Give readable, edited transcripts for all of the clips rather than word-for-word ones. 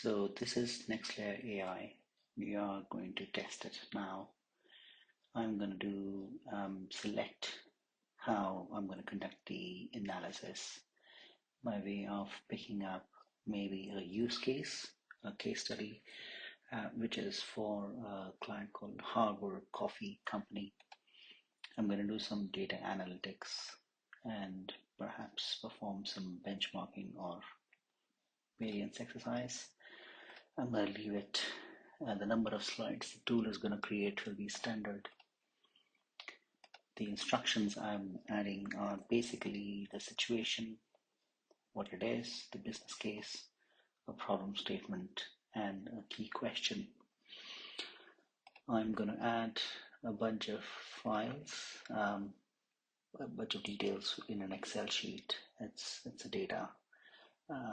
So this is Nexlyr AI. We are going to test it now. I'm going to do select how I'm going to conduct the analysis by way of picking up maybe a use case, a case study, which is for a client called Harbor Coffee Company. I'm going to do some data analytics and perhaps perform some benchmarking or variance exercise. I'm going to leave it. The number of slides the tool is going to create will be standard. The instructions I'm adding are basically the situation, what it is, the business case, a problem statement, and a key question. I'm going to add a bunch of files, a bunch of details in an Excel sheet. It's a data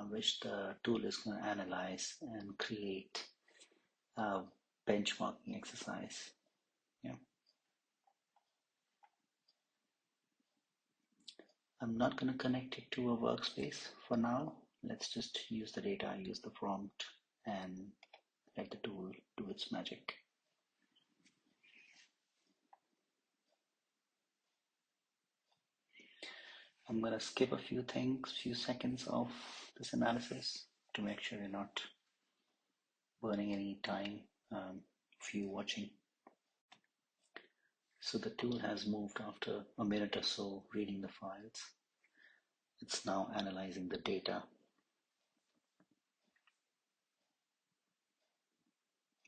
which the tool is going to analyze and create a benchmarking exercise. Yeah. I'm not going to connect it to a workspace for now. Let's just use the data, use the prompt, and let the tool do its magic. I'm going to skip a few seconds of this analysis to make sure you're not burning any time for you watching. So the tool has moved after a minute or so reading the files. It's now analyzing the data.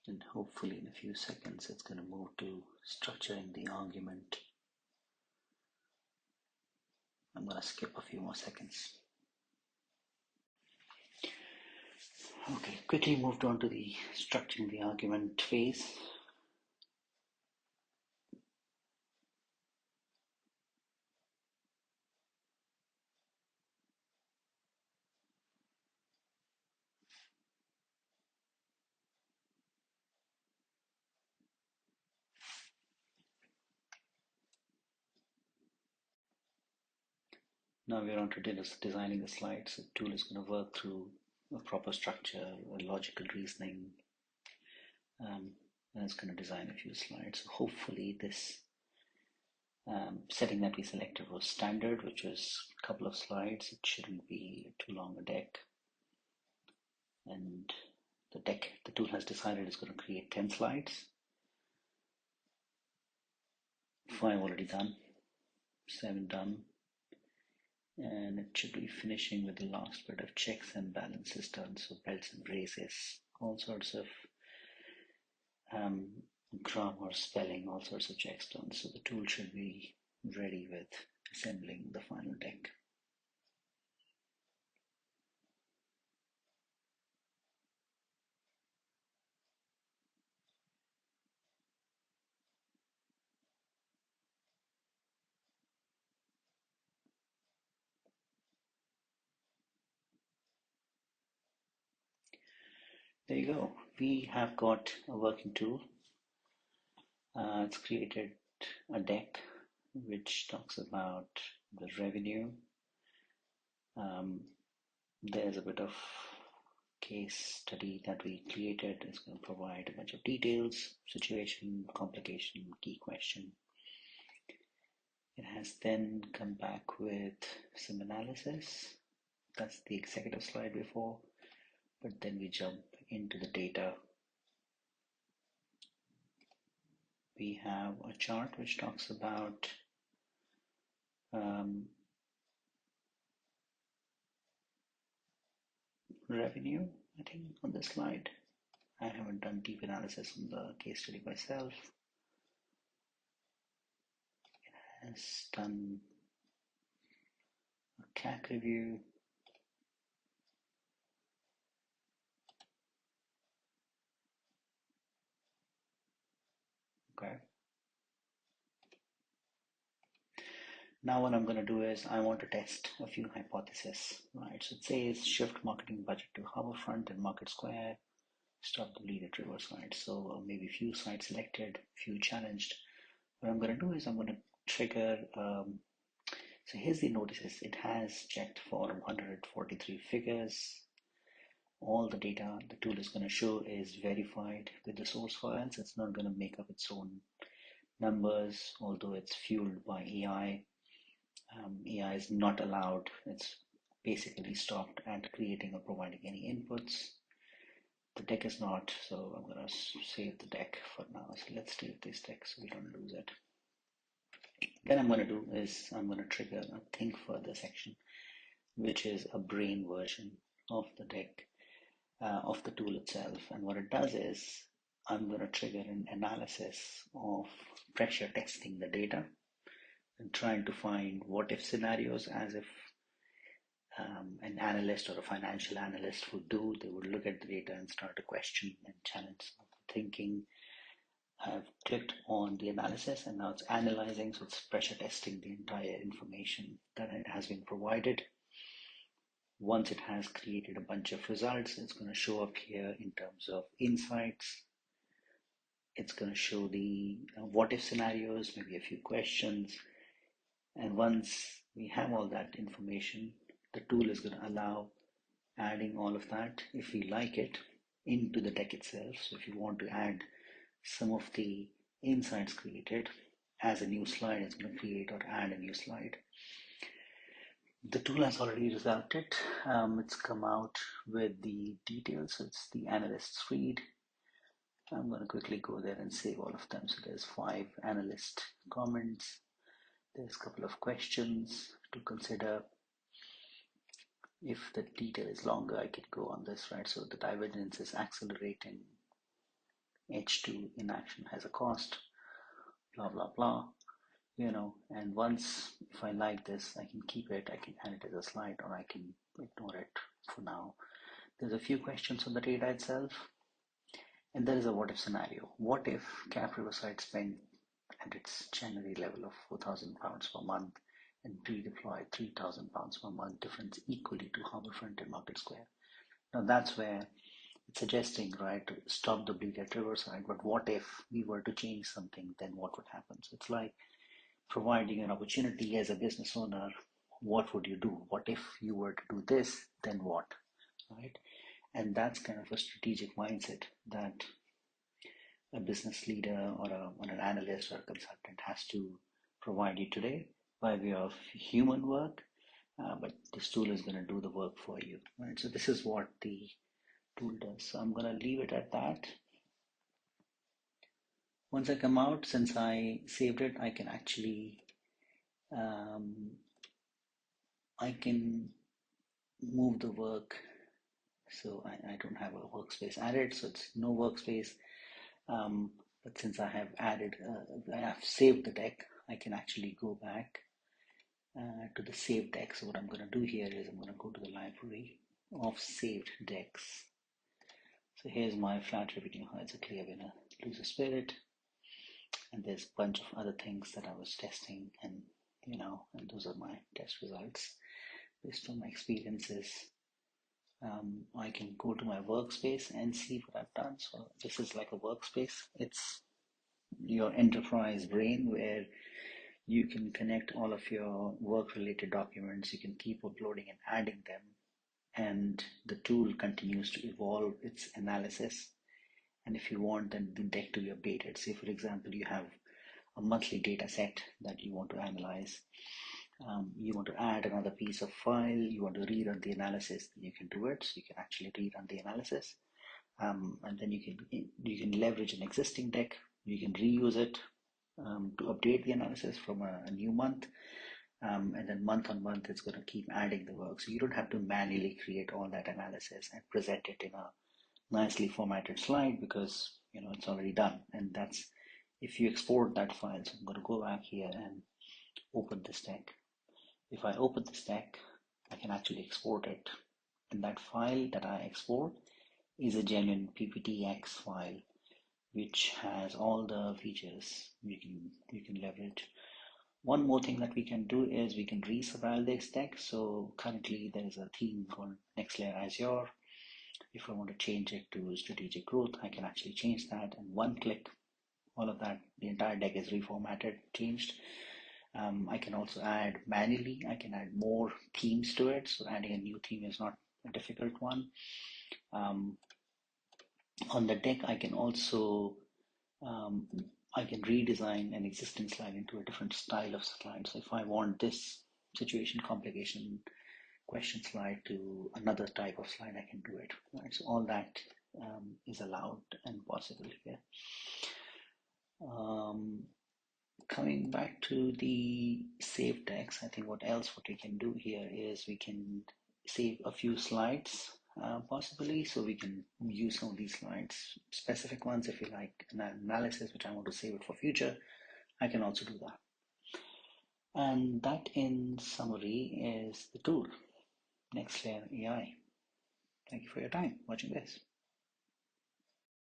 And hopefully in a few seconds, it's going to move to structuring the argument. I'm going to skip a few more seconds. Okay, quickly moved on to the structuring the argument phase. Now we're on to designing the slides. The tool is going to work through a proper structure, a logical reasoning, and it's going to design a few slides. So hopefully this setting that we selected was standard, which was a couple of slides. It shouldn't be too long a deck. And the deck the tool has decided is going to create 10 slides. 5 already done, 7 done. And it should be finishing with the last bit of checks and balances done, so belts and braces, all sorts of grammar, spelling, all sorts of checks done. So the tool should be ready with assembling the final deck. There you go. We have got a working tool. It's created a deck which talks about the revenue. There's a bit of case study that we created. It's going to provide a bunch of details, situation, complication, key question. It has then come back with some analysis. That's the executive slide before, but then we jump into the data. We have a chart which talks about revenue, I think, on this slide. I haven't done deep analysis on the case study myself. It has done a CAC review. Okay. Now what I'm going to do is I want to test a few hypotheses, right? So it says shift marketing budget to Harbourfront and Market Square, stop the bleed at Riverside. So maybe few sites selected, few challenged. What I'm going to do is I'm going to trigger, so here's the notices. It has checked for 143 figures all the data the tool is going to show is verified with the source files. It's not going to make up its own numbers, although it's fueled by AI. AI is not allowed. It's basically stopped at creating or providing any inputs. The deck is not, so I'm going to save the deck for now. So let's save this deck so we don't lose it. Then I'm going to do is I'm going to trigger a think further section, which is a brain version of the deck, of the tool itself. And what it does is I'm going to trigger an analysis of pressure testing the data and trying to find what if scenarios, as if an analyst or a financial analyst would do. They would look at the data and start to question and challenge some of the thinking. I've clicked on the analysis and now it's analyzing, so it's pressure testing the entire information that it has been provided. Once it has created a bunch of results, it's going to show up here in terms of insights. It's going to show the what if scenarios, maybe a few questions. And once we have all that information, the tool is going to allow adding all of that, if we like it, into the deck itself. So if you want to add some of the insights created as a new slide, it's going to create or add a new slide. The tool has already resulted. It's come out with the details. So it's the analyst's read. I'm going to quickly go there and save all of them. So there's 5 analyst comments. There's a couple of questions to consider. If the detail is longer, I could go on this, right? So the divergence is accelerating. H2 inaction has a cost, blah, blah, blah, and once, if I like this, I can keep it, I can add it as a slide, or I can ignore it for now. There's a few questions on the data itself, and there is a what if scenario. What if Cap Riverside spent at its January level of £4,000 per month and redeployed £3,000 per month, difference equally to Harbourfront and Market Square? Now that's where it's suggesting, right, to stop the bleed at Riverside, but what if we were to change something, then what would happen? So it's like providing an opportunity as a business owner. What would you do? What if you were to do this, then what, right? And that's kind of a strategic mindset that a business leader or an analyst or a consultant has to provide you today by way of human work, but this tool is going to do the work for you, right? So this is what the tool does. So I'm going to leave it at that. Once I come out, since I saved it, I can actually I can move the work. So I don't have a workspace added, so it's no workspace. But since I have added, I have saved the deck, I can actually go back to the saved deck. So what I'm going to do here is I'm going to go to the library of saved decks. So here's my flat repeating heights, a clear winner, lose a spirit, and there's a bunch of other things that I was testing, and and those are my test results based on my experiences. I can go to my workspace and see what I've done. So this is like a workspace. It's your enterprise brain where you can connect all of your work-related documents. You can keep uploading and adding them, and the tool continues to evolve its analysis. And if you want then the deck to be updated, say for example you have a monthly data set that you want to analyze, you want to add another piece of file, you want to rerun the analysis, then you can do it. So you can actually rerun the analysis, and then you can leverage an existing deck, you can reuse it to update the analysis from a new month, and then month on month it's going to keep adding the work. So you don't have to manually create all that analysis and present it in a nicely formatted slide, because it's already done. And that's if you export that file. So I'm going to go back here and open this deck. If I open this deck, I can actually export it, and that file that I export is a genuine PPTX file which has all the features you can leverage. One more thing that we can do is we can resubile this deck. So currently there is a theme called Nexlyr Azure. If I want to change it to strategic growth, I can actually change that, and one click, all of that, the entire deck is reformatted, changed. I can also add manually, I can add more themes to it. So adding a new theme is not a difficult one. On the deck, I can also I can redesign an existing slide into a different style of slide. So if I want this situation, complication, question slide to another type of slide, I can do it. Right? So all that is allowed and possible here. Coming back to the save text, I think what we can do here is we can save a few slides possibly, so we can use some of these slides, specific ones if you like an analysis which I want to save it for future, I can also do that. And that in summary is the tool, Nexlyr AI. Thank you for your time watching this.